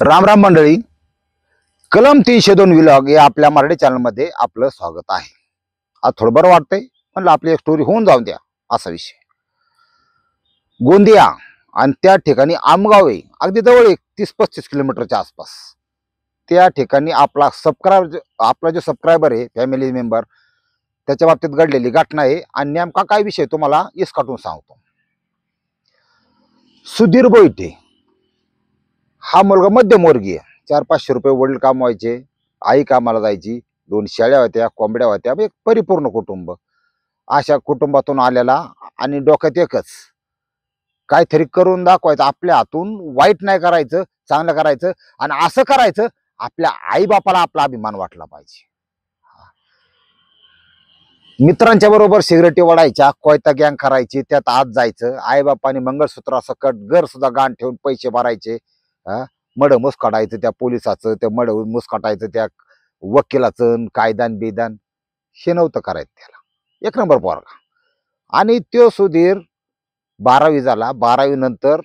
राम राम मंडळी, कलम 302 विलॉग या आपल्या मराठी चॅनलमध्ये आपलं स्वागत आहे. आज थोडं बरं वाटतंय, म्हणलं आपली एक स्टोरी होऊन जाऊन द्या. असा विषय गोंदिया आणि त्या ठिकाणी आमगाव आहे, अगदी जवळ 30-35 किलोमीटरच्या आसपास. त्या ठिकाणी आपला जो सबस्क्रायबर आहे, फॅमिली मेंबर, त्याच्या बाबतीत घडलेली घटना आहे. आणि नेमका काय विषय तुम्हाला इसकाटून सांगतो. सुधीर बोईटे हा मुलगा मध्यमवर्गीय, 400-500 रुपये वडील कमवायचे, आई कामाला जायची, 2 शेळ्या होत्या, कोंबड्या होत्या, एक परिपूर्ण कुटुंब. अशा कुटुंबातून आलेला आणि डोक्यात एकच, काहीतरी करून दाखवायचं, आपल्या हातून वाईट नाही करायचं, चांगलं करायचं. आणि असं करायचं आपल्या आई बापाला आपला अभिमान वाटला पाहिजे. मित्रांच्या बरोबर सिगरेटी वडायच्या, कोयता गँग करायची, त्यात आत जायचं. आई बापाने मंगळसूत्रासकट घर सुद्धा गाण ठेवून पैसे भरायचे. मड मुस्काटायचं त्या पोलिसाचं, त्या मड मुस्काटायचं त्या वकिलाचं, कायदान बिदान हे नव्हतं करायचं त्याला. एक नंबर पोरगा. आणि तो सुधीर 12वी झाला. 12वी नंतर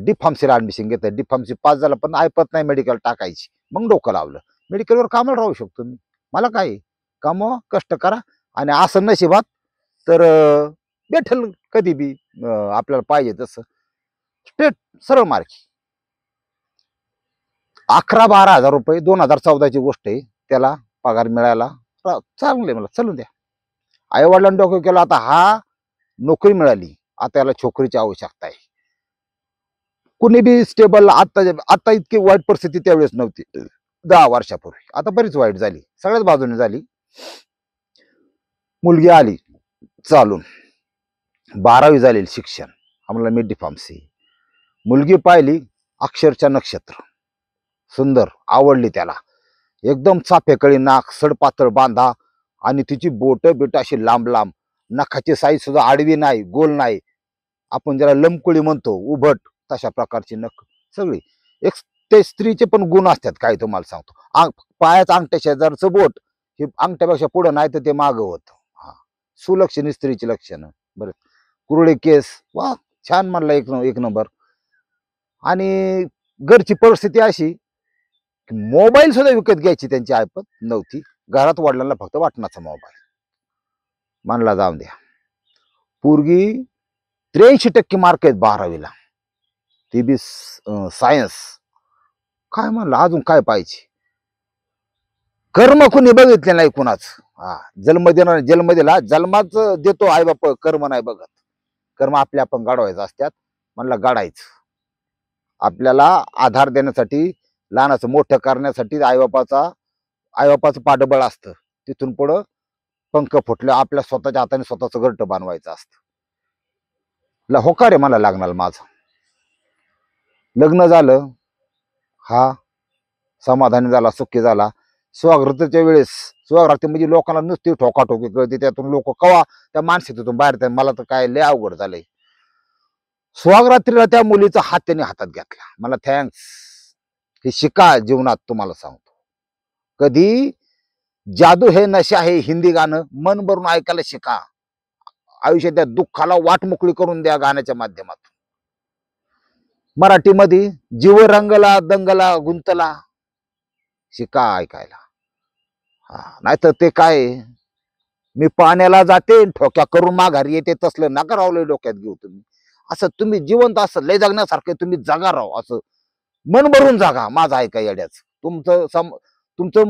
डी फार्मसीला ऍडमिशन घेतलं. डी फार्मसी पास झाला, पण ऐपत नाही मेडिकल टाकायची. मग डोकं लावलं, मेडिकलवर कामाला राहू शकतो मी, मला काय, कामवा, कष्ट करा, आणि असं नशिबात तर भेटेल कधी बी आपल्याला पाहिजे तसं. स्ट्रेट सरळ मार्गी 11-12 हजार रुपये 2014ची गोष्ट आहे, त्याला पगार मिळाला. चांगले, मला चलून द्या. आई वडिलांनी डोकं केलं, आता हा नोकरी मिळाली, आता याला छोकरीची आवश्यकता आहे. कुणी बी स्टेबल, आता इतकी वाईट परिस्थिती त्यावेळेस नव्हती 10 वर्षापूर्वी. आता बरीच वाईट झाली, सगळ्याच बाजूने झाली. मुलगी आली चालून, 12वी झालेली शिक्षण, आम्हाला मी डी फार्मसी. मुलगी पाहिली, अक्षरच्या नक्षत्र, सुंदर, आवडली त्याला. एकदम चाफेकळी नाक, सडपातळ बांधा, आणि तिची बोट बिट अशी लांब लांब, नखाची साईज सुद्धा आडवी नाही, गोल नाही, आपण ज्याला लंबकुळी म्हणतो, उभट, तशा प्रकारची नख सगळी. एक ते स्त्रीचे पण गुण असतात काय, तुम्हाला सांगतो. पायाचं अंगठ्या शेजारचं बोट हे अंगठ्यापेक्षा पुढं नाही तर ते मागं होतं. सुलक्षणी स्त्रीची लक्षणं. बरं, कुरळे केस, वा छान, म्हणला एक नंबर. आणि घरची परिस्थिती अशी की मोबाईल सुद्धा विकत घ्यायची त्यांची ऐपत नव्हती. घरात वडिलांना फक्त वाटणाचा मोबाईल. म्हणला जाऊन द्या. पोरगी 83% मार्क आहेत 12वीला, ती बी सायन्स. काय म्हणलं, अजून काय पाहिजे. कर्म कुणी बघितले नाही कुणाच. जन्म जन्माच देतो आई बाप, कर्म नाही बघत. कर्म आपल्या आपण गाडवायचं असतात. म्हणलं गाडायचं, आपल्याला आधार देण्यासाठी, लहानाचं मोठं करण्यासाठी आईबापाचं पाठबळ असतं. तिथून पुढं पंख फुटलं, आपल्या स्वतःच्या हाताने स्वतःचं घरटं बांधवायचं असतं. होकार आहे मला लागणार. माझं लग्न झालं, हा समाधानी झाला, सुखी झाला. स्वागताच्या वेळेस, स्वागत म्हणजे लोकांना नुसती ठोकाठोकी कळते, त्यातून लोक कवा त्या मानसिकतेतून बाहेर येतात. मला तर काय लय अवघड झालंय. स्वागरात्रीला त्या मुलीचा हात त्याने हातात घेतला. मला थँक्स, हे शिका जीवनात. तुम्हाला सांगतो, कधी जादू हे नशा हे हिंदी गाणं मन भरून ऐकायला शिका. आयुष्यात दुःखाला वाट मोकळी करून द्या गाण्याच्या माध्यमातून. मराठीमध्ये जीव रंगला दंगला गुंतला, शिका ऐकायला. नाहीतर ते काय, मी पाण्याला जाते ठोक्या करून माघारी येते, तसलं नका रावलं डोक्यात घेऊ तुम्ही. असं तुम्ही जिवंत, असं लय जगण्यासारखं तुम्ही जगा राव, असं मन भरून जागा. माझं ऐका येड्याच, तुमचं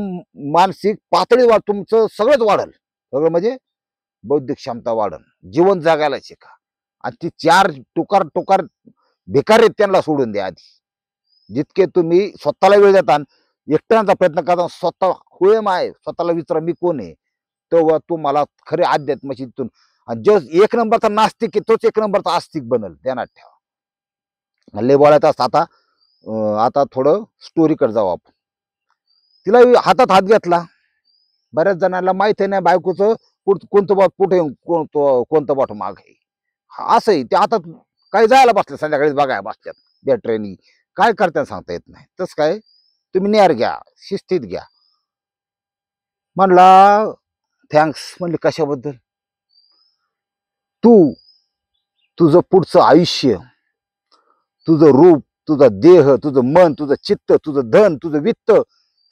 मानसिक पातळी तुमचं सगळंच वाढल. सगळं म्हणजे बौद्धिक क्षमता वाढल. जीवन जगायला शिका. आणि ती 4 टुकार भिकार आहेत, त्यांना सोडून द्या आधी. जितके तुम्ही स्वतःला वेळ देता, एकट्याचा प्रयत्न करता, स्वतः होय माय, स्वतःला विचारा मी कोण आहे, तेव्हा तुम्हाला खरे अध्यात्माची तिथून. जो 1 नंबरचा नास्तिक आहे, तोच 1 नंबरचा आस्तिक बनल, ध्यानात ठेवा. हल्ले बोलायचं असतं. आता थोडं स्टोरीकडे जाऊ आपण. तिला हातात हात घेतला. बऱ्याच जणांना माहित आहे नाही बायकोचं कोणतं बोट कुठे, कोणतं बोट माग आहे. असंही ते आता काही जायला बसले, संध्याकाळी बघायला बसल्यात त्या ट्रेनिंग, काय करताना सांगता येत नाही. तसं काय, तुम्ही नेर घ्या, शिस्तीत घ्या. म्हणला थँक्स. म्हणले कशाबद्दल. तुझं पुढचं आयुष्य, तुझं रूप, तुझा देह, तुझं मन, तुझं चित्त, तुझं धन, तुझं वित्त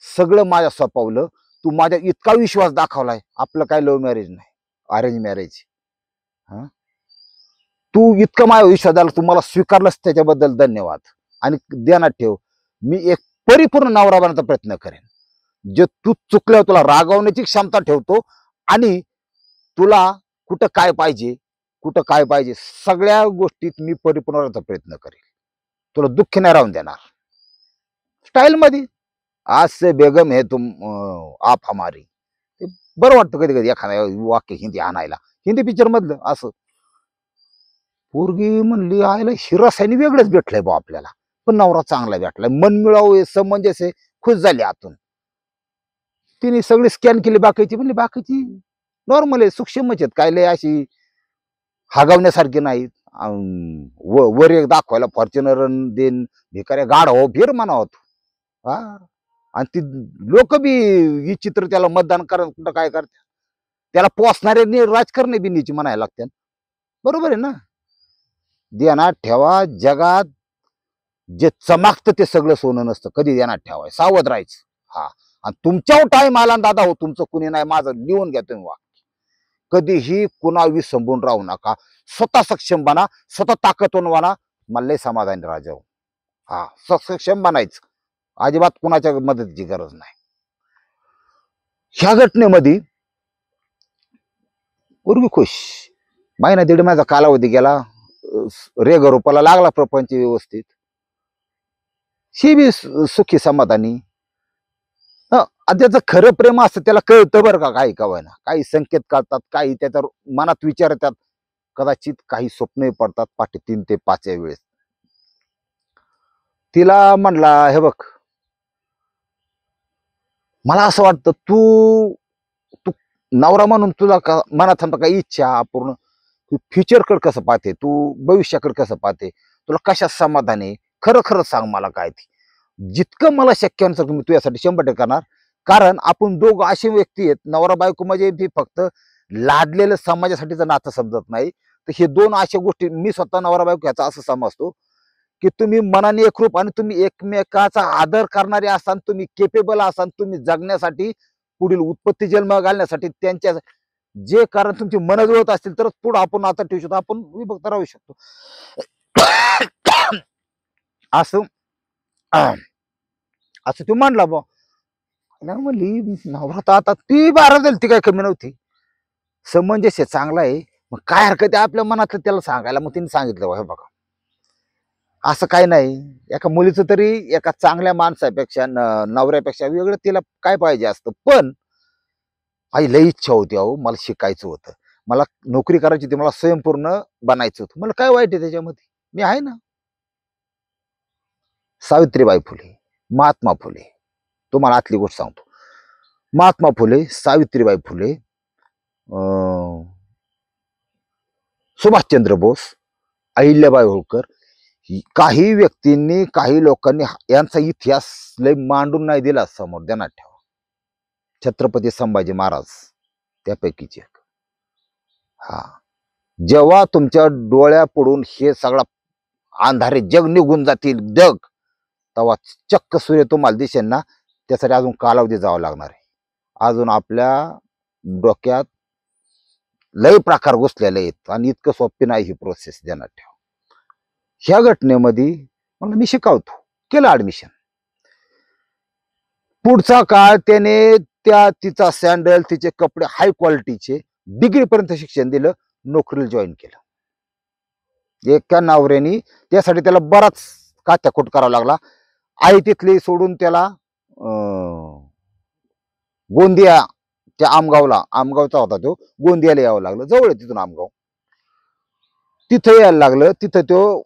सगळं माझ्या सोपवलं. तू माझ्या इतका विश्वास दाखवलाय. आपलं काय लव्ह मॅरेज नाही, अरेंज मॅरेज. हा, तू इतकं माझ्या विश्वास द्याला, तू मला स्वीकारलंस त्याच्याबद्दल धन्यवाद. आणि ध्यानात ठेव, मी एक परिपूर्ण नवरा बनण्याचा प्रयत्न करेन. जे तू चुकल्यावर तुला रागवण्याची क्षमता ठेवतो आणि तुला कुठं काय पाहिजे, कुठं काय पाहिजे सगळ्या गोष्टीत मी परिपूर्ण होण्याचा प्रयत्न करेन. तुला दुःख नाही राहून देणार. स्टाईल मध्ये आज से बेगम है तुम आप हमारी. ते बरं वाटतं कधी कधी एखाद्या वाक्य हिंदी आणायला, हिंदी पिक्चर मधलं असं. पोरगी म्हणली आयला हिरासाईने वेगळंच भेटलंय बा आपल्याला, पण नवरा चांगला भेटलाय, मन मिळावं समंजस आहे, खुश झाली आतून. तिने सगळी स्कॅन केली बाकीची, म्हणली बाकीची नॉर्मल आहे, सूक्ष्मच आहेत, काय लय अशी हागवण्यासारखी नाहीत. वर एक दाखवायला फॉर्च्युनर देन भिकाऱ्या गाढ हो फिर म्हणा होतो. हा, आणि ती लोक बी ही चित्र त्याला मतदान करा कुठं काय करतात, त्याला पोचणारे राजकारणी बी नीची म्हणायला लागतात. बरोबर आहे ना. ध्यानात ठेवा, जगात जे चमकतं ते सगळं सोनं नसतं. कधी ध्यानात ठेवाय, सावध राहायचं. हा, आणि तुमच्यावर टाइम आला दादा हो, तुमचं कुणी नाही, माझं लिहून घ्या तुम्ही वा. कधीही कुणावी संपून राहू नका. स्वतः सक्षम बना, स्वतः ताकदवान बना. मला लय समाधानी राजा. हा, सक्षम बनायचं, अजिबात कुणाच्या मदतीची गरज नाही. ह्या घटनेमध्ये पूर्वी खुश, महिना दीड महिन्याचा कालावधी गेला, रेग रोपाला लागला प्रपंच व्यवस्थित. शी बी सुखी समाधानी. त्याचं खरं प्रेम असतं त्याला कळतं बरं का. काही कवायना काही संकेत कळतात, काही त्याच्या मनात विचार येतात, कदाचित काही स्वप्नही पडतात पाठी 3 ते 5 वेळेस. तिला म्हणला हे बघ, मला असं वाटतं तू तू नवरा म्हणून तुला मनात काही इच्छा पूर्ण, तू फ्युचरकडे कसं पाहते, तू भविष्याकडे कसं पाहते, तुला कशात समाधान आहे, खरं खरं सांग मला काय ते. जितकं मला शक्य अनुसार मी तुझ्यासाठी 100% करणार. कारण आपण दोघं असे व्यक्ती आहेत, नवरा बायको म्हणजे फक्त लादलेलं समाजासाठीचं नातं समजत नाही. तर हे दोन अशा गोष्टी मी स्वतः नवरा बायको ह्याचा असं समजतो की तुम्ही मनाने एकरूप आणि तुम्ही एकमेकाचा आदर करणारे असाल, तुम्ही केपेबल असाल, तुम्ही जगण्यासाठी पुढील उत्पत्ती जन्म घालण्यासाठी त्यांच्या जे कारण तुमची मन जुळत असतील तर पुढे आपण आता ठेवू शकतो, आपण विभक्त राहू शकतो. असं असं तू म्हणला बा. म्हणली नवरा तर आता ती 12 झाली, ती काय कमी नव्हती. समंजस आहे, चांगला आहे, मग काय हरकत आहे आपल्या मनातलं त्याला सांगायला. मग तिने सांगितलं हे बघा असं काही नाही, एका मुलीचं तरी एका चांगल्या माणसापेक्षा नवऱ्यापेक्षा वेगळं तिला काय पाहिजे असतं. पण आई लई इच्छा होती अहो, मला शिकायचं होतं, मला नोकरी करायची होती, मला स्वयंपूर्ण बनायचं होतं. मला काय वाईट आहे त्याच्यामध्ये, मी आहे ना. सावित्रीबाई फुले, महात्मा फुले, तुम्हाला आतली गोष्ट सांगतो. महात्मा फुले, सावित्रीबाई फुले, सुभाषचंद्र बोस, अहिल्याबाई होळकर, काही व्यक्तींनी काही लोकांनी यांचा इतिहास लय मांडून नाही दिला समोर. ध्यानात ठेवा. छत्रपती संभाजी महाराज त्यापैकीचे. हा, जेव्हा तुमच्या डोळ्यापुढून हे सगळा अंधारे जग निघून जातील जग, तेव्हा चक्क सूर्य तुम्हाला दिसेल ना. त्यासाठी अजून कालावधी जावं लागणार आहे. अजून आपल्या डोक्यात लय प्रकार घुसलेले आहेत आणि इतकं सोपी नाही ही प्रोसेस. ध्यानात ठेवा. ह्या घटनेमध्ये म्हणलं मी शिकवतो, केलं ऍडमिशन. पुढचा काळ त्याने तिचा सॅन्डल, तिचे कपडे हाय क्वालिटीचे, डिग्री पर्यंत शिक्षण दिलं, नोकरीला जॉईन केलं. एका नवऱ्याने त्यासाठी त्याला बराच कात्याकूट करावा लागला. आई तिथली सोडून त्याला गोंदिया त्या आमगावचा होता तो, गोंदियाला यावं लागलं, जवळ आहे तिथून आमगाव. तिथं यायला लागलं. तिथं तो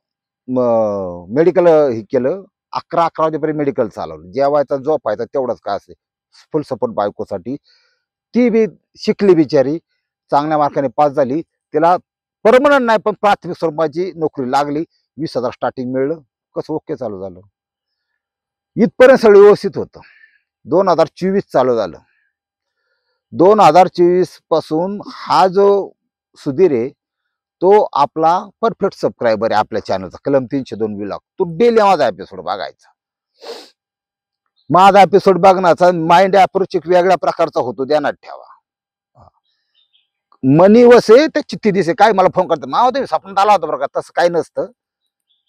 मेडिकल हे केलं. 11 वाजेपर्यंत मेडिकल चालवलं. जेवायचा झोपायचा तेवढंच काय असे, फुल सपोर्ट बायकोसाठी. ती बी शिकली बिचारी, चांगल्या मार्काने पास झाली. तिला परमनंट नाही पण प्राथमिक स्वरूपाची नोकरी लागली. 20,000 स्टार्टिंग मिळलं. कसं ओके चालू झालं. इथपर्यंत सगळं व्यवस्थित होतं. 2024 चालू झालं. 2024 पासून हा जो सुधीर आहे तो आपला परफेक्ट सबस्क्रायबर आहे आपल्या चॅनलचा, कलम 302 व्लॉग. तो डेली माझा एपिसोड बघायचा. माझा एपिसोड बघण्याचा माइंड अप्रोच एक वेगळ्या प्रकारचा होतो, ध्यानात ठेवा. मनी वसे ते चिठ्ठी दिसे, काय मला फोन करतात माव ते स्वप्नात आला होता बरं का, तसं काही नसतं.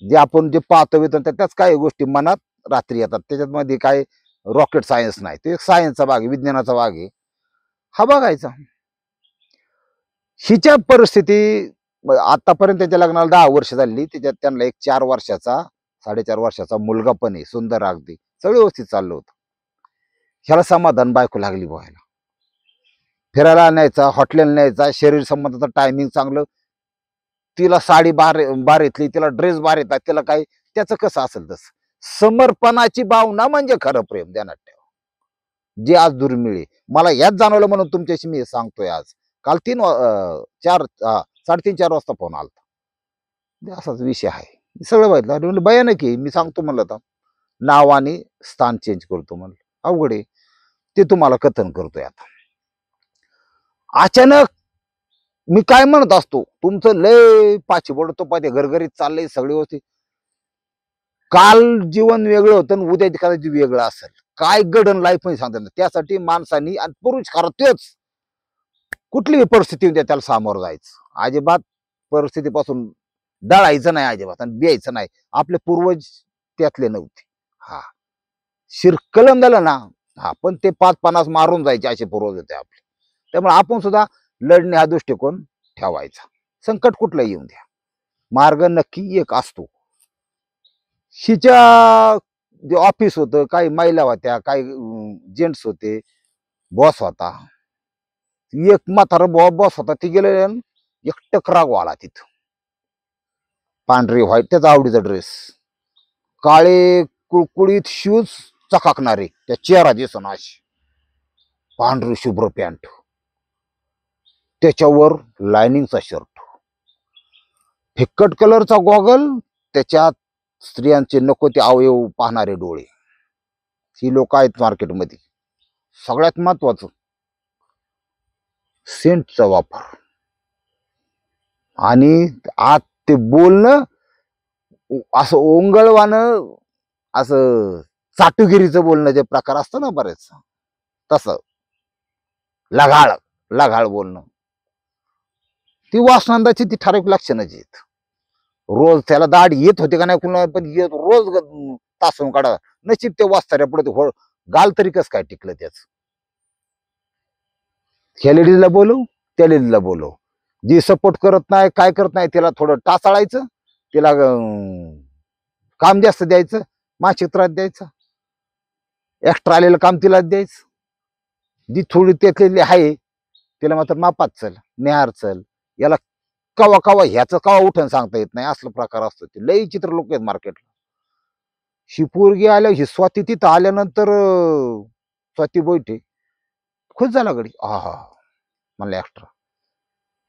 जे आपण जे पाहतो वेतन त्याच काही गोष्टी मनात रात्री येतात, त्याच्यामध्ये काय रॉकेट सायन्स नाही, तो एक सायन्सचा भाग आहे, विज्ञानाचा भाग आहे, हा बघायचा. हिच्या परिस्थिती आतापर्यंत त्यांच्या लग्नाला 10 वर्ष झाली, त्याच्यात त्यांना एक 4 वर्षाचा 4.5 वर्षाचा मुलगा पण आहे, सुंदर अगदी, सगळं व्यवस्थित चाललं होतं. ह्याला समाधान बायको लागली व्हायला, फिरायला न्यायचा, हॉटेल न्यायचा, शरीर संबंधाचं टायमिंग चांगलं, तिला साडी बार येतली, तिला ड्रेस बार येतात, तिला काय त्याचं कसं असेल तसं. समर्पणाची भावना म्हणजे खरं प्रेम, ध्यानात ठेवा, जे आज दुर्मिळ आहे. मला याच जाणवलं म्हणून तुमच्याशी मी सांगतोय आज. काल 3:30-4 वाजता फोन आला, असाच विषय आहे, सगळं माहिती म्हणजे भयानक आहे. मी सांगतो म्हणलं तर नाव आणि स्थान चेंज करतो म्हणलं, अवघड आहे ते, तुम्हाला कथन करतोय आता. अचानक मी काय म्हणत असतो, तुमचं लय पाचीबोड तो पाहिजे घरघरीत चाललंय, सगळी व्यवस्थित. काल जीवन वेगळं होतं आणि उद्या कदाचित वेगळं असेल, काय घडण लाईफ मध्ये सांगतात ना. त्यासाठी माणसानी आणि पुरुष खरं तेच, कुठलीही परिस्थिती होती त्याला सामोरं जायचं, अजिबात परिस्थितीपासून डळायचं नाही अजिबात, आणि द्यायचं नाही. आपले पूर्वज त्यातले नव्हते. हा शिरकलम झालं ना, हा पण ते 5-50 मारून जायचे असे पूर्वज होते आपले. त्यामुळे आपण सुद्धा लढणे हा दृष्टिकोन ठेवायचा, संकट कुठलं येऊन द्या, मार्ग नक्की एक असतो. हिच्या जे ऑफिस होतं, काही महिला होत्या, काही जेंट्स होते, बॉस होता, एक म्हातारा बॉस होता, ती गेले एक टकराग वाला तिथं, पांढरी व्हाईट त्याचा आवडीचा ड्रेस, काळे कुळकुळीत शूज चकाकणारे, त्या चेहरा दिसन अशी, पांढरी शुभ्र पॅन्ट, त्याच्यावर लायनिंगचा शर्ट, फिक्कट कलरचा गॉगल, त्याच्यात स्त्रियांचे नको ते अवयव पाहणारे डोळे. ही लोक आहेत मार्केटमध्ये. सगळ्यात महत्वाचं सेंटचा वापर, आणि आत ते बोलणं असं ओंगळवानं, असं चाटुगिरीचं बोलणं जे प्रकार असतं ना बरेच, तसं लघाळ लघाळ बोलणं. ती वासनांदाची ती ठराविक लक्षणच आहेत. रोज त्याला दाढ येत होते का नाही कुणा, पण येत रोज तासून काढा, नशीब ते वाचताऱ्या पुढे गाल तरी कस काय टिकलं त्याच. ह्या लेडीजला बोलव, त्या लेडीजला बोलव, जी सपोर्ट करत नाही काय करत नाही त्याला थोडं टासाळायचं, तिला काम जास्त द्यायचं, मानसिक त्रास द्यायचा, एक्स्ट्रा आलेलं काम तिला द्यायचं. जी थोडी त्यातलेली आहे तिला मात्र मापात चल, नेहार चल, याला कवा कवा ह्याचं कवा उठून सांगता येत नाही, असलं प्रकार असतो. ते लई चित्र लोक आहेत मार्केटला. शिपूरगी आल्या, ही स्वाती तिथं आल्यानंतर स्वाती बैठे खुश झाला गडी, हा म्हणलं एक्स्ट्रा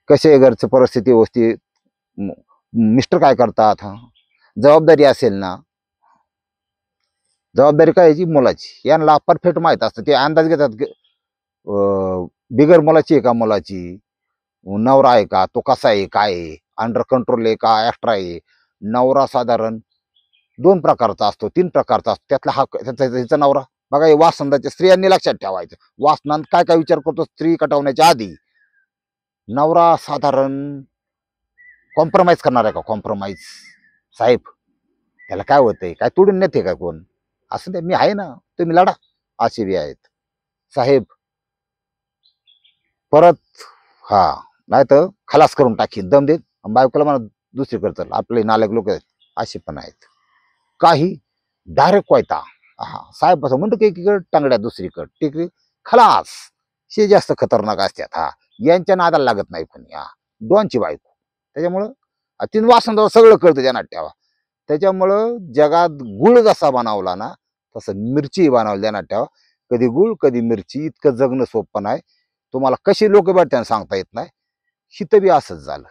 कसे घरचं परिस्थिती व्यवस्थित, मिस्टर काय करतात, हा जबाबदारी असेल ना, जबाबदारी काय याची मुलाची, यांना परफेक्ट माहित असतं, ते अंदाज घेतात बिगर मुलाची आहे का, मुलाची नवरा आहे का, तो कसा आहे, काय आहे, अंडर कंट्रोल आहे का, एक्स्ट्रा आहे. नवरा साधारण 2 प्रकारचा असतो, 3 प्रकारचा असतो, त्यातला हा त्याचा नवरा बघा. हे वासंदाच्या स्त्रियांनी लक्षात ठेवायचं, वासनांत काय काय विचार करतो स्त्री कटवण्याच्या आधी. नवरा साधारण कॉम्प्रोमाइज करणार आहे का, कॉम्प्रोमाइज साहेब, त्याला काय होतंय, काय तोडून नेते का कोण, असं ते मी आहे ना, तुम्ही लढा, असे बी आहेत साहेब. परत हा नाही तर खलास करून टाकी, दम देत बायकोला म्हणा दुसरीकडे चल, आपले नालायक लोक आहेत असे पण आहेत. काही डायरेक्ट वायता, हा साहेब असं म्हणतो की एकीकडे टांगड्या दुसरीकडे टिकरी खलास, हे जास्त खतरनाक असतात. हा यांच्या नादाला लागत नाही कोणी, हा डॉनची बायको. त्याच्यामुळं तीन वासंदावर सगळं कळतं ध्यानात ठेवा. त्याच्यामुळं जगात गुळ जसा बनवला ना तसं मिरची बनवली ध्यानात ठेवा. कधी गुळ कधी मिरची, इतकं जगणं सोपं नाही. तुम्हाला कशी लोक भेटतात सांगता येत नाही. हिथं बी असंच झालं.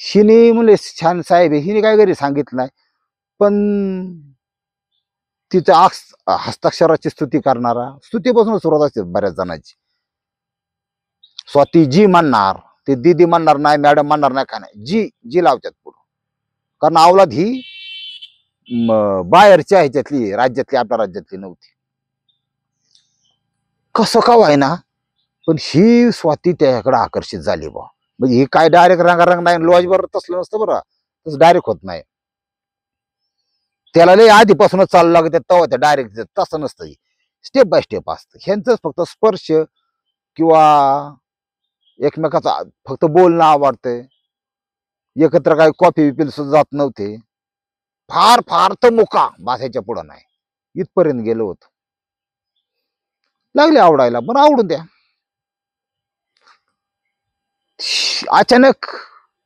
हिने म्हणले छान साहेब, हिने काय घरी सांगितलं नाही, पण तिचं हस्ताक्षराची स्तुती करणारा, स्तुतीपासून सुरुवात असते बऱ्याच जणांची. स्वाती जी म्हणणार ते दीदी म्हणणार नाही, मॅडम म्हणणार नाही, काय नाही, जी जी लावतात पुढं. कारण अवलाद ही बाहेरच्या ह्याच्यातली, राज्यातली, आपल्या राज्यातली नव्हती. कसं का व्हायना, पण ही स्वाती त्याच्याकडे आकर्षित झाली बा. म्हणजे ही काय डायरेक्ट रंगारंग नाही, लॉजवर तसलं नसतं बरं, तसं डायरेक्ट होत नाही. त्याला लय आधीपासूनच चालू लागत तेव्हा त्या डायरेक्ट तसं नसतं, स्टेप बाय स्टेप असतं. ह्यांचं फक्त स्पर्श किंवा एकमेकाचा फक्त बोलणं आवडतंय, एकत्र काही कॉफी बिपील सुद्धा जात नव्हते. फार फार तर मुका बासायच्या पुढं नाही, इथपर्यंत गेलो होतो. लागले आवडायला, पण आवडून द्या. अचानक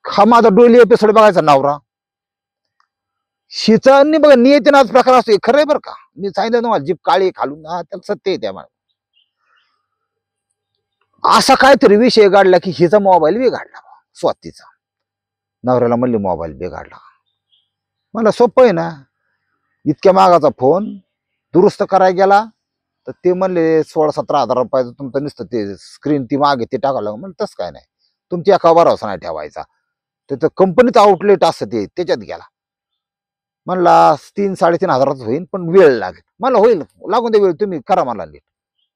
हा माझा डोली एपिसोड बघायचा नवरा. शिचा बघा नियतीनाच प्रकार असतो, खरंय बरं का. मी सांगितलं तुम्हाला, जीप काळी खालून, हा त्याला सत्य आहे त्या. असा काहीतरी विषय काढला की हिचा मोबाईल बिघडला, स्वातीचा. नवऱ्याला म्हणले मोबाईल बिघडला. मला सोपं आहे ना, इतक्या मागाचा फोन दुरुस्त करायला गेला तर ते म्हणले 16-17 हजार रुपयाचं तुमचं नुसतं ते स्क्रीन ती मागे ते टाकावं लागलं. म्हणलं तसं काय नाही, तुमची एका भरोसा नाही ठेवायचा. त्याचं कंपनीचं आउटलेट असतं ते, त्याच्यात गेला. म्हणला 3-3.5 हजाराचं होईल, पण वेळ लागेल. मला होईल, लागून दे वेळ, तुम्ही करा मला नीट.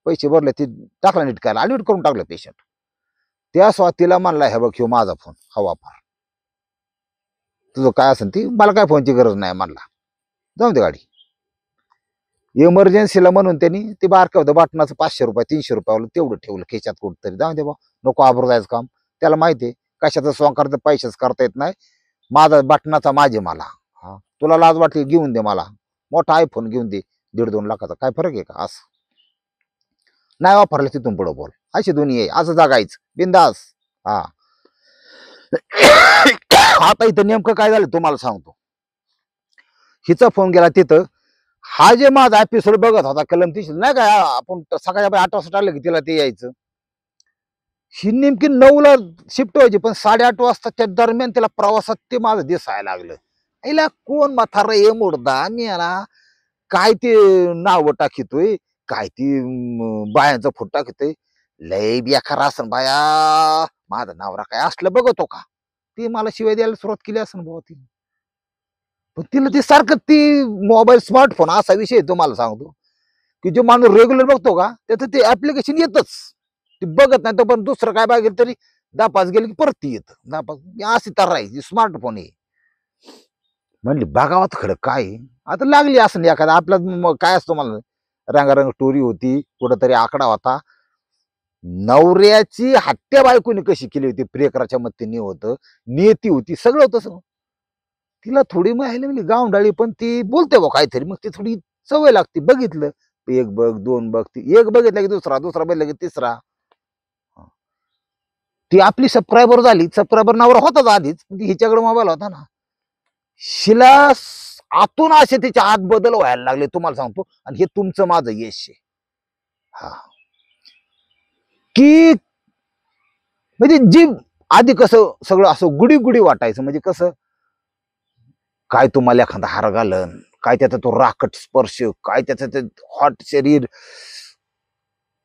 पैसे भरले, ते टाकला नीट करायला, नीट करून टाकलं पेशंट. त्या स्वातीला म्हणला, हे बघ ह्यो माझा फोन, हा वापर, तुझं काय असेल ती, मला काय फोनची गरज नाही म्हणला. जाऊ दे गाडी. इमर्जन्सीला म्हणून त्यांनी ते बारकं होतं बटनाचं, 500 रुपये 300 रुपयाला तेवढं ठेवलं खिशात कुठंतरी. जाऊ दे बा, नको आबरू जायचं काम. त्याला माहिती आहे कशाचं स्वांग करता, पैशाच करता येत नाही. माझा बटनाचा माझे मला. हा, तुला लाज वाटली घेऊन दे, मला मोठा आयफोन घेऊन दे 1.5-2 लाखाचा, काय फरक आहे का? असं नाही वापरलं तिथून पुढं बोल, अशी दुनिया आहे, असं जगायचं बिंदास. हा. आता इथं नेमकं काय झालं तुम्हाला सांगतो. हिचा फोन गेला तिथं, हा जे माझा एपिसोड बघत होता कलम 30 नाही काय, आपण सकाळी 8 वाजता टाकलं की तिला ते यायचं. ही नेमकी 9ला शिफ्ट व्हायची, पण 8:30 वाजताच्या दरम्यान त्याला प्रवासात ते माझं दिसायला लागलं. याला कोण म्हातारा हे मुर्दा, मी याला काय ते नाव टाकितोय, काय ती बायांचा फोटो टाकतोय. लय बेकार असन बाया, माझा नवरा काय असलं बघतो का? ती मला शिवाय द्यायला सुरुवात केली असन बाबा ती. पण तिला ते सारखं ती मोबाईल, स्मार्टफोन असा विषय तुम्हाला सांगतो, की जो माणूस रेग्युलर बघतो का त्याचं ते ऍप्लिकेशन येतच. ते बघत नाही तर पण दुसरं काय बघेल तरी 10-5 गेले की परत ती येतं. 10-5 अशी तर राहायची स्मार्टफोन आहे. म्हणली बघावत खरं काय आहे. आता लागली असं एखादा आपल्या काय असतो मला, रंगारंग स्टोरी होती, कुठंतरी आकडा होता. नवऱ्याची हत्या बायकोने कशी केली होती, प्रियकराच्या मतीने होतं, नियती होती, सगळं होतं. तिला थोडी माहिती म्हणजे गावंडाळी, पण ती बोलते बा काहीतरी, मग ती थोडी सवय लागते. बघितलं, एक बघ, दोन बघ, ती एक बघितलं की दुसरा, दुसरा बघितलं की तिसरा. ती आपली सबस्क्रायबर झाली. सबस्क्रायबर नवरा होताच आधीच, हिच्याकडे मोबाईल होता ना. शिला आतून असे तिच्या आत बदल व्हायला लागले तुम्हाला सांगतो. आणि हे तुमचं माझं यश आहे. हा, की म्हणजे जी आधी कसं सगळं असं गुडी गुडी वाटायचं, म्हणजे कसं काय तुम्हाला एखादा हार घालन, काय त्याचा तो राकट स्पर्श, काय त्याचं ते हॉट शरीर,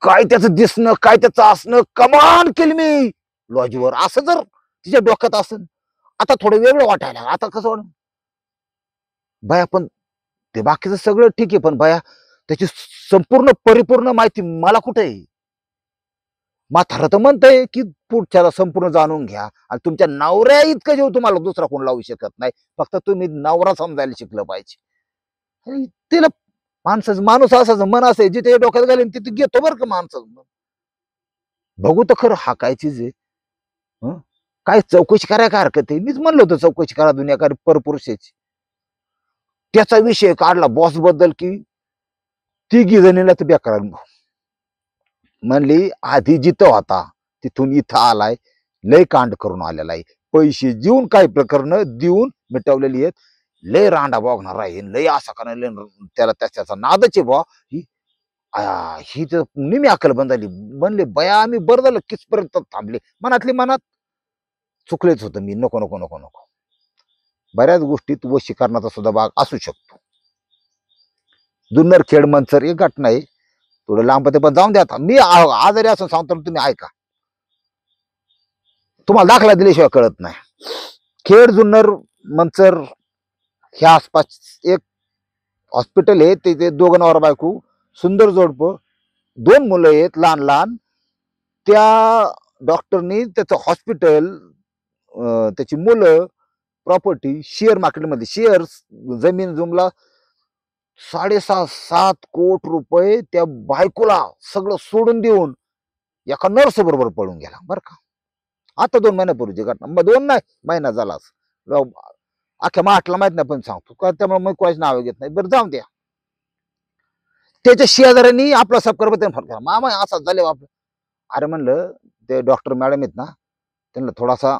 काय त्याचं दिसणं, काय त्याचं असणं, कमाल केली मी लॉजवर, असं जर तिच्या डोक्यात असेल. आता थोडं वेगळं वाटायला, आता कसं वाटत बाया, पण ते बाकीचं सगळं ठीक आहे, पण बाया त्याची संपूर्ण परिपूर्ण माहिती मला कुठे आहे. म्हातारं तर म्हणतंय की पुढच्याला संपूर्ण जाणून घ्या, आणि तुमच्या नवऱ्या इतकं जेव्हा तुम्हाला दुसरा कोण लावू शकत नाही. फक्त तुम्ही नवरा समजायला शिकलं पाहिजे. आणि तिला माणसाचं, माणूस असाच मन असे जिथे डोक्यात घालेन तिथे घेतो बरं का माणसाचं मन. बघू तर खरं हा काय चीज आहे. हं? काय चौकशी करायला काय हरकत आहे. मीच म्हणलं होतं चौकशी करा दुनियाकारी परपुरुषाची. त्याचा विषय काढला बॉस बद्दल की तिघी जणीला तर बेकार. म्हणली आधी जिथं होता तिथून इथं आलाय, लय कांड करून आलेला आहे, पैसे देऊन काही प्रकरण देऊन मिटवलेली आहेत, लय रांडा बघणार आहे, लय असा करणार, त्याला त्याचा नादच आहे बा. ही तर नेहमी अक्कल बंद झाली. म्हणले बया आम्ही बरं झालं किसपर्यंत थांबले. मनातली मनात चुकलेच होतं मी, नको नको नको नको. बऱ्याच गोष्टीत वशीकरणाचा सुद्धा भाग असू शकतो. जुन्नर खेड मंचर एक घटना आहे, थोडं लांब ते पण जाऊन द्या. आता मी आजारी असं सांगतो तुम्ही ऐका. तुम्हाला दाखला दिल्याशिवाय कळत नाही. खेड, जुन्नर, मंचर ह्या आसपास एक हॉस्पिटल आहे, तिथे दोघं नवरा बायको, सुंदर जोडपं, 2 मुलं आहेत लहान लहान. त्या डॉक्टरनी त्याचं हॉस्पिटल, त्याची मुलं, प्रॉपर्टी शेअर मार्केटमध्ये, शेअर्स, जमीन जुमला 6.5-7 कोटी रुपये त्या बायकोला सगळं सोडून देऊन एका नर्स बरोबर पळून गेला बरं का. आता 2 महिन्यापूर्वीची घटना, 2 नाही, महिना झाला. अख्ख्या महाराष्ट्राला माहित नाही पण सांगतो का, त्यामुळे मग कोणाची नाव घेत नाही. बरं जाऊन द्या. त्याच्या शेजाऱ्यांनी आपला सबस्क्राईबर त्यांना फोन केला, मामा असा झाले आपलं. अरे म्हणलं ते डॉक्टर मॅडम आहेत ना, त्यांना थोडासा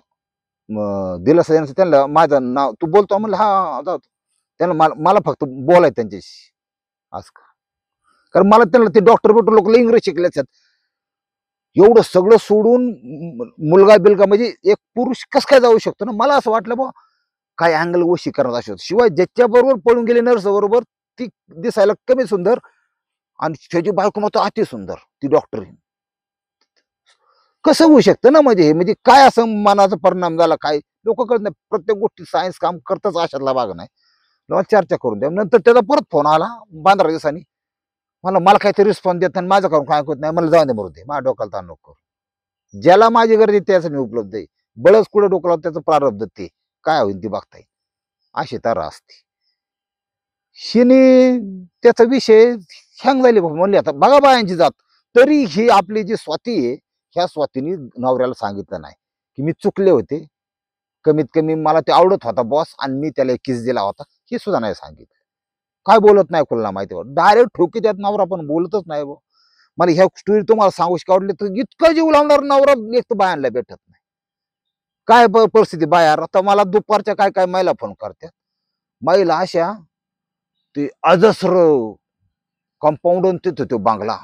दिलासा देण्याचं, त्यांना माझं नाव तू बोलतो म्हणलं, हा जाऊ. त्यांना मला फक्त बोलायचं त्यांच्याशी असं का. कारण मला त्यांना ते डॉक्टर लोक इंग्रजी शिकल्याच एवढं सगळं सोडून मुलगा बिलगा म्हणजे एक पुरुष कस काय जाऊ शकतो ना. मला असं वाटलं बा काय अँगल वशी करत असत. शिवाय ज्याच्या बरोबर पळून गेले नर्स बरोबर, ती दिसायला कमी सुंदर आणि त्याची बायको मात्र अति सुंदर, ती डॉक्टर. कसं होऊ शकतं ना. म्हणजे काय असं मनाचा परिणाम झाला काय लोक कळत नाही. प्रत्येक गोष्टी सायन्स काम करतच अशातला भाग नाही. चर्चा करून द्या. नंतर त्याचा परत फोन आला 15 दिवसांनी, मला काहीतरी रिस्पॉन्स देत नाही, माझं करून काय होत नाही, मला जाऊन दे मरू दे, माझ्या डोक्याला ताण नको. ज्याला माझी गरज आहे त्यासाठी उपलब्ध आहे. बळच कुठे डोकला त्याचं प्रारब्ध ते काय होईल ती बघता येईल, अशी तारा असते. शिनी त्याचा विषय हँग झाली म्हणले. आता बघा बायांची जात. तरी ही आपली जी स्वाती आहे, ह्या स्वातीने नवऱ्याला सांगितलं नाही की मी चुकले होते, कमीत कमी मला ते आवडत होता बॉस आणि मी त्याला किस दिला होता, हे सुद्धा नाही सांगितलं. काय बोलत नाही कुणाला माहिती, डायरेक्ट ठोकी त्यात नवरा पण बोलतच नाही. मला ह्या स्टोरी तुम्हाला सांगू आवडली तर इतकं जीव लावणार नवरा एक तर बायांना भेटत नाही. काय परिस्थिती बाहेर. आता मला दुपारच्या काय काय महिला फोन करतात, महिला अशा ते अजस्र कंपाऊंड तिथं तो बांगला,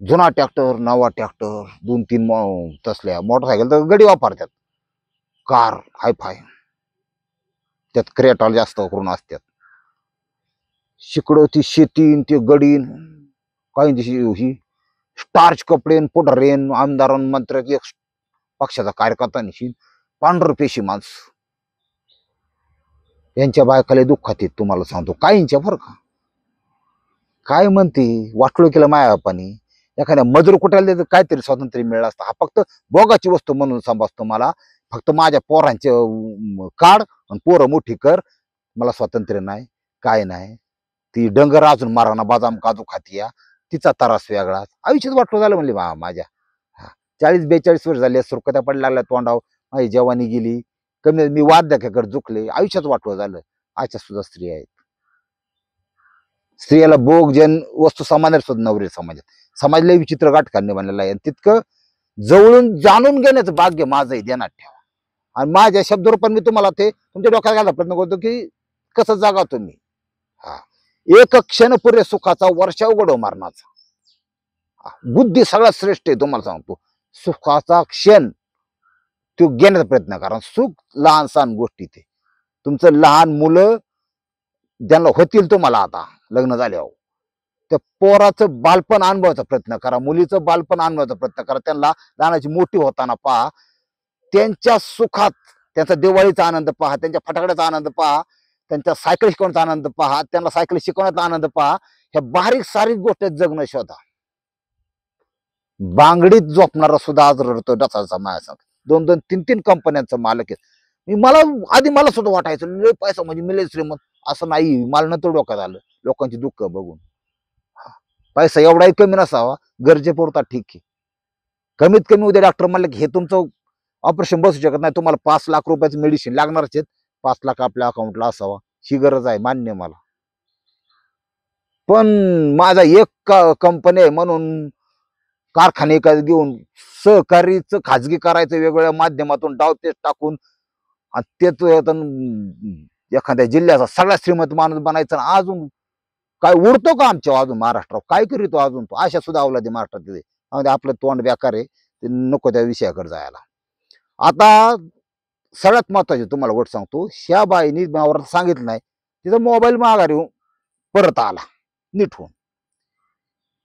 जुना ट्रॅक्टर, नवा ट्रॅक्टर, 2-3 तसल्या मोटरसायकल तर गडी वापरतात, कार हायफाय, त्यात क्रेटॉल जास्त करून असतात. शिकडं ती शेतीन ते गडीन काही ही स्टार्च कपडे, पुढारेन, आमदार मंत्र्यात एक पक्षाचा कार्यकर्ता निशी पांढर पेशी माणस, यांच्या बायकाला दुःखात येत. तुम्हाला सांगतो काहींच्या बरं का. काय म्हणते वाटलं केलं माया बापानी, एखाद्या मजूर कुठाला देत काहीतरी स्वातंत्र्य मिळालं असतं. हा फक्त भोगाची वस्तू म्हणून समजतो मला. फक्त माझ्या पोरांचे काढ आणि पोरं मोठी कर, मला स्वातंत्र्य नाही काय नाही. ती डंगर अजून माराना बदाम काजू खातीया, तिचा त्रास वेगळाच. आयुष्यात वाटलं झालं म्हणले माझ्या. 40-42 वर्ष झाले, सुरकत्या पडल्या लागल्या तोंडाव, माझी जवानी गेली, कमी मी वाद्याकडे झुकले, आयुष्यात वाटलं झालं. अशा सुद्धा स्त्री आहेत. स्त्रियाला भोग जन वस्तू समानार सुद्धा नवरे समाजात. समाजला विचित्र गाठखांनी बनलेला आहे. तितकं जवळून जाणून घेण्याचं भाग्य माझंही ध्यानात ठेवा. आणि माझ्या शब्दरूपात मी तुम्हाला ते तुमच्या डोक्यात घालायचा प्रयत्न करतो की कसं जागा तुम्ही. हा, एक क्षण पुरे सुखाचा, वर्षा उघडो मारण्याचा. बुद्धी सगळ्यात श्रेष्ठ आहे. तुम्हाला सांगतो सुखाचा क्षण तो घेण्याचा प्रयत्न करा. सुख लहान सहान गोष्टी, ते तुमचं लहान मुलं ज्यांना होतील तुम्हाला आता लग्न झाल्यावर, त्या पोराचं बालपण अनुभवायचा प्रयत्न करा, मुलीचं बालपण अनुभवायचा प्रयत्न करा. त्यांना लहानाची मोठी होताना पहा, त्यांच्या सुखात त्यांचा दिवाळीचा आनंद पहा, त्यांच्या फटाकड्याचा आनंद पहा, त्यांच्या सायकल शिकवण्याचा आनंद पहा, त्यांना सायकल शिकवण्याचा आनंद पहा. ह्या बारीक सारीक गोष्टी जगणं शोधा. बांगडीत झोपणारा सुद्धा आज रडतो डसाचा माया सांग. 2-2, 3-3 कंपन्यांचा मालक आहे. मला सुद्धा वाटायचं लय पैसा म्हणजे मी लय श्रीमंत. असं नाही, मला नंतर डोक्यात आलं लोकांची दुःख बघून. पैसा एवढाही कमी नसावा, गरजेपुरता ठीक आहे. कमीत कमी उद्या डॉक्टर म्हणलं की हे तुमचं ऑपरेशन बसू शकत नाही, तुम्हाला 5 लाख रुपयाचं मेडिसिन लागणारच आहेत, 5 लाख आपल्या अकाउंटला असावा, ही गरज आहे, मान्य मला. पण माझा एक कंपनी आहे म्हणून कारखाने घेऊन सहकारीचं खाजगी करायचं, वेगवेगळ्या माध्यमातून डाव तेच टाकून, आणि तेच एखाद्या जिल्ह्याचा सगळ्यात श्रीमंत माणूस बनायचं. अजून काय उडतो का आमच्या अजून महाराष्ट्रात, काय करीतो अजून तो. अशा सुद्धा अवलादी महाराष्ट्रात. आपलं तोंड बेकार आहे, ते नको त्या विषयाकडे जायला. आता सगळ्यात महत्वाचे तुम्हाला गोष्ट सांगतो, ह्या बाईनी मला सांगितलं नाही, तिचा मोबाईल माघारी परत आला नीट होऊन.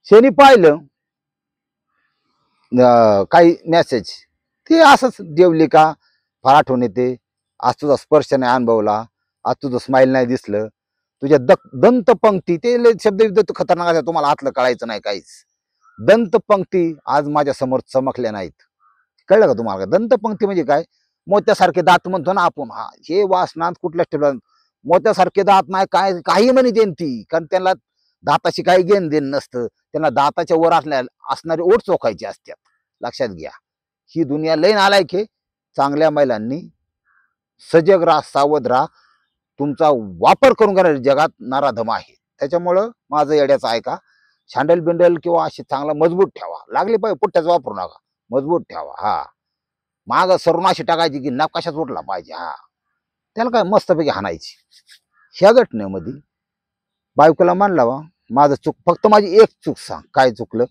शेनी पाहिलं काही मेसेज, ते असंच जेवली का फार आठवण येते. आज तुझा स्पर्श नाही अनुभवला, आज तुझं स्माईल नाही दिसलं, तुझ्या दंतपंक्ती ते लय शब्द युद्ध खतरनाक आहे, तुम्हाला आतलं कळायचं नाही काहीच. दंतपंक्ती आज माझ्या समोर चमकल्या नाहीत. कळलं का तुम्हाला? दंतपंक्ती म्हणजे काय? मोत्यासारखे दात म्हणतो ना आपण, हा हे वासनात कुठल्याच ठिकाणी मोत्यासारखे दात नाही, काय काही म्हणे देन ती, कारण त्यांना दाताशी काही घेण देण नसतं. त्यांना दाताच्या वर असणारे ओठ चोखायचे असतात. लक्षात घ्या, ही दुनिया लय नालायक आहे. चांगल्या महिलांनी सजग राहा, सावध राहा. तुमचा वापर करून घेणारे जगात नराधम आहे. त्याच्यामुळं माझं येड्याचं ऐका. शँडल बिंडल किंवा असे चांगला मजबूत ठेवा. लागले पाहिजे पुठ्ठ्याच वापरू नका, मजबूत ठेवा. हा माग सरून अशी टाकायची की नकाशाच उठला पाहिजे. हा त्याला काय मस्तपैकी हाणायची. ह्या घटनेमध्ये बायकोला मानला वा माझं चूक, फक्त माझी एक चूक सांग, काय चुकलं?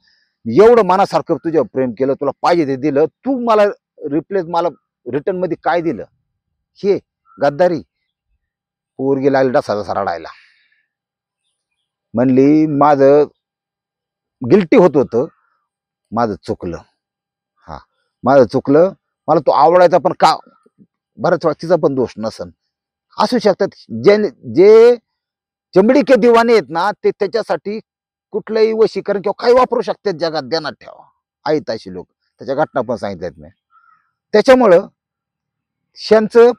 एवढं मनासारखं तुझ्यावर प्रेम केलं, तुला पाहिजे ते दिलं, तू मला मला रिटर्न मध्ये काय दिलं? हे गद्दारी. पोरगी लागली डसाचा रडायला. म्हणली माझं गिल्टी होत होतं, माझं चुकलं. हा माझं चुकलं, मला तो आवडायचा पण का बऱ्याच वेळा तिचा पण दोष नसन. असू शकतात जे चमडी के दिवाने आहेत ना, ते त्याच्यासाठी कुठलंही वशीकरण किंवा काही वापरू शकतात जगात. ध्यानात ठेवा. आहेत अशी लोक, त्याच्या घटना पण सांगितल्यात मी. त्याच्यामुळं त्यांचं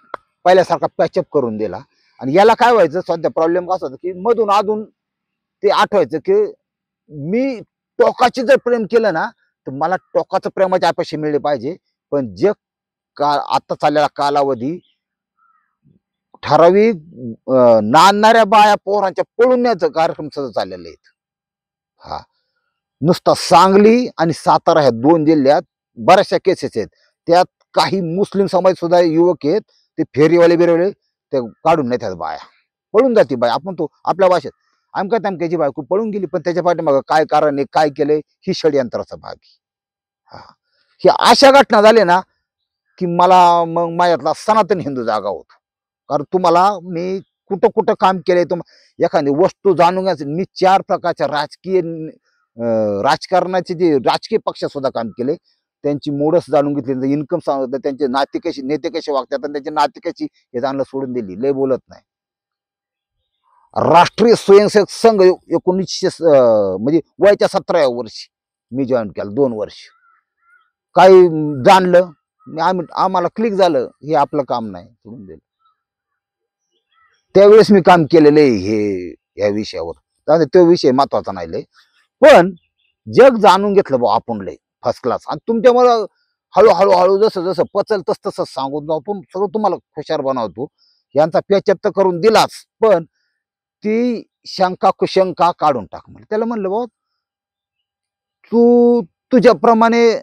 पहिल्यासारखा पॅचअप करून दिला. आणि याला काय व्हायचं, सध्या प्रॉब्लेम कसा होता की मधून अधून ते आठवायचं की मी टोकाची जर प्रेम केलं ना, तर मला टोकाचं प्रेमाची अपेक्षा मिळली पाहिजे. पण जे आता चाललेला कालावधी ठराविक नांदणाऱ्या बाया पोरांच्या पळून न्यायचं कार्यक्रम सगळं चाललेले आहेत. हा नुसता सांगली आणि सातारा ह्या 2 जिल्ह्यात बऱ्याचशा केसेस आहेत. त्यात काही मुस्लिम समाज सुद्धा युवक आहेत, ते फेरीवाले बिरवले ते काढून नेतात बाया. पळून जाते बाय. आपण तो आपल्या भाषेत आमका तमक्याची बायको पळून गेली, पण त्याच्या पाठीमागं काय कारण आहे, काय केलंय, ही षडयंत्राचा भाग आहे. हा ही अशा घटना झाल्या ना की मला मग माझ्यातला सनातन हिंदू जागा होतो. कारण तुम्हाला मी कुठं कुठं काम केलंय, एखादी वस्तू जाणून घ्यायचं. मी 4 प्रकारच्या राजकारणाचे जे राजकीय पक्ष सुद्धा काम केले, त्यांची मोडस जाणून घेतली, इन्कम सांगितलं, त्यांचे नाते कशी नेते कसे वागतात आणि त्यांची नाते कशी हे जाणलं सोडून दिली. लय बोलत नाही. राष्ट्रीय स्वयंसेवक संघ 1900 म्हणजे वयाच्या 17व्या वर्षी मी जॉईन केलं. 2 वर्ष काही जाणलं, आम्हाला क्लिक झालं, हे आपलं काम नाही, सोडून दिलं. त्यावेळेस मी काम केलेलं आहे हे या विषयावर. तो विषय महत्वाचा नाही लय, पण जग जाणून घेतलं बा आपण लय फर्स्ट क्लास. आणि तुमच्यामुळं हळूहळू जसं जसं पचल तसं सांगून जाऊ, आपण सगळं तुम्हाला हुशार बनवतो. यांचा पॅचअप तर करून दिलाच, पण ती शंका कुशंका काढून टाक म्हणजे. त्याला म्हणलं बा तू तुझ्याप्रमाणे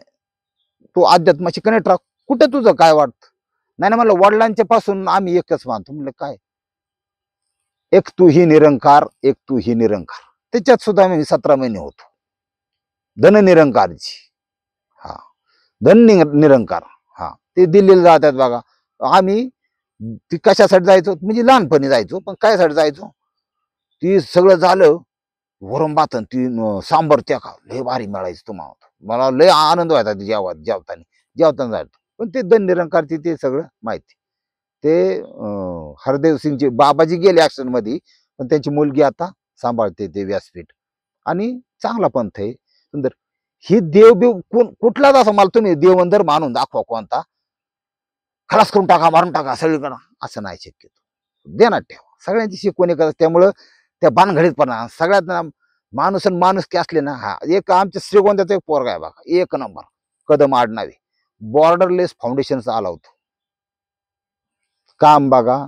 तू अध्यात्माशी कनेक्ट राह, कुठं तुझं काय वाटतं? नाही ना म्हणलं, वडिलांच्या पासून आम्ही एकच मानतो. म्हणलं काय? एक तू ही निरंकार, एक तू ही निरंकार. त्याच्यात सुद्धा मी 17 महिने होतो. धन निरंकारची. हा धन निरंकार. हा ते दिल्लीला जातात बघा. आम्ही ती कशासाठी जायचो म्हणजे लहानपणी जायचो, पण कायसाठी जायचो? ती सगळं झालं वरम बातन ती सांबर त्या का लय भारी मिळायचं तुम्हाला. मला लय आनंद व्हायचा जेवताना जायचो. पण ते धन निरंकारची ते सगळं माहिती. ते हरदेव सिंगचे बाबाजी गेले ऍक्शन मध्ये, पण त्यांची मुलगी आता सांभाळते ते व्यासपीठ. आणि चांगला पंथ आहे, सुंदर. ही देवदेव कुठलाच असं मला तुम्ही देवंदर मानून दाखवा कोणता, खलास करून टाका, मारून टाका सगळीकडं, असं नाही शक्यतो. देण्यात ठेवा. सगळ्यांची शिकवणी करत, त्यामुळं त्या भानगडीतपणा सगळ्यात माणूस आणि माणूस की असले ना. हा एक आमच्या श्रीगोंद्याचा एक पोरगा आहे बघा, 1 नंबर, कदम आडनावे, बॉर्डरलेस फाउंडेशनचा आला होता. काम बघा,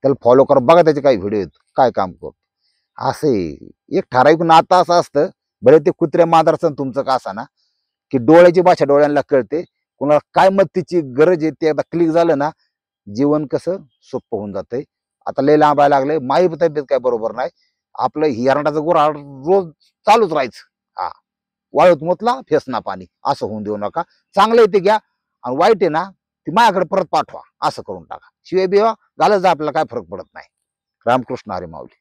त्याला फॉलो करा, बघा त्याचे काही व्हिडिओ आहेत, काय काम करतो. असे एक ठराविक नातं असं असतं. भले ते कुत्र्या मांजराचं तुमचं का असा ना, की डोळ्याची भाषा डोळ्यांना कळते. कोणाला काय मदतीची गरज आहे ते एकदा क्लिक झालं ना, जीवन कसं सोपं होऊन जातंय. आता लय लांबायला लागलंय, माई तब्येत काय बरोबर नाही. आपलं हिरणाचं गुऱ्हाळ रोज चालूच राहायचं. हा वाळूत मुतला फेसना पाणी, असं होऊन देऊ नका. चांगलं आहे ते घ्या, आणि वाईट आहे ना ती माझ्याकडे परत पाठवा, असं करून टाका. शिवाय बिवा घालत जा, आपल्याला काय फरक पडत नाही. रामकृष्ण हरी माऊली.